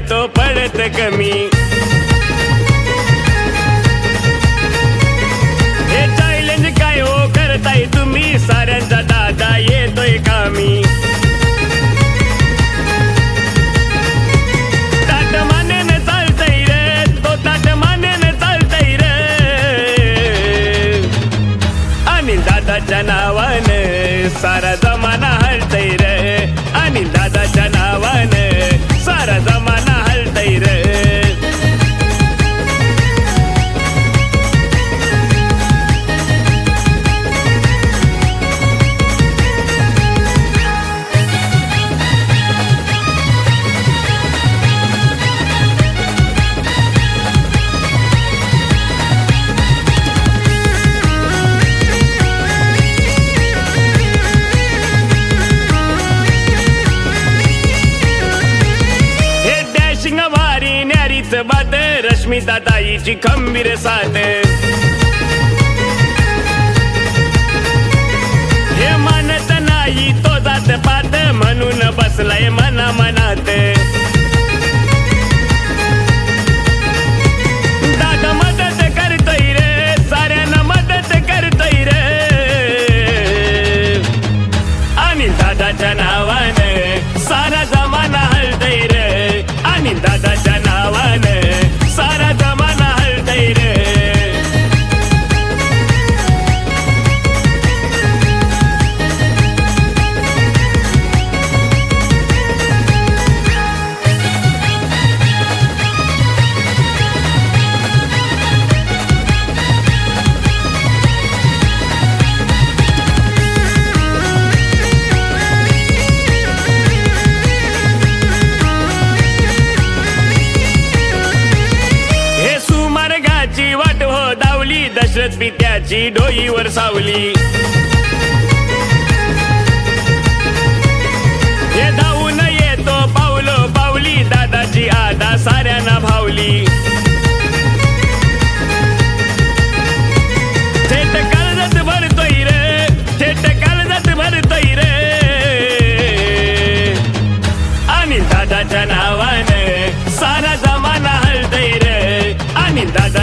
तो पडत कमी. हे चॅलेंज काय हो करताय तुम्ही, साऱ्यांचा दादा येतोय कामी. ताट मानेने चालतंय रे, तो ताट मानेने चालतंय रे. अनिल दादाच्या नावानं सारा जमाना हलतंय रे. अनिल दादाच्या नावानं सारा जमाना हलतंय रे. वारी न्यारीच बात, रश्मिता ताईची खंबीर साथ. हे मानत नाही तो जात पात, म्हणून बसलाय मना मनात. दादा मदत करतोय रे, साऱ्यांना मदत करतोय रे. आणि दादाच्या नावानं सारा जमाना हलतोय रे. आणि दादाच्या नावानं सारा जमाना हलतोय रे. वाट हो दावली, दशरथ पित्याची डोईवर सावली. हे धावून येतो पावलो पावली, दादाची आदा साऱ्यांना भावली. थेट काळजात भरतोय रे, थेट काळजात भरतोय रे. आणि दादाच्या नावानं सारा जमाना हलतोय रे. आणि दादा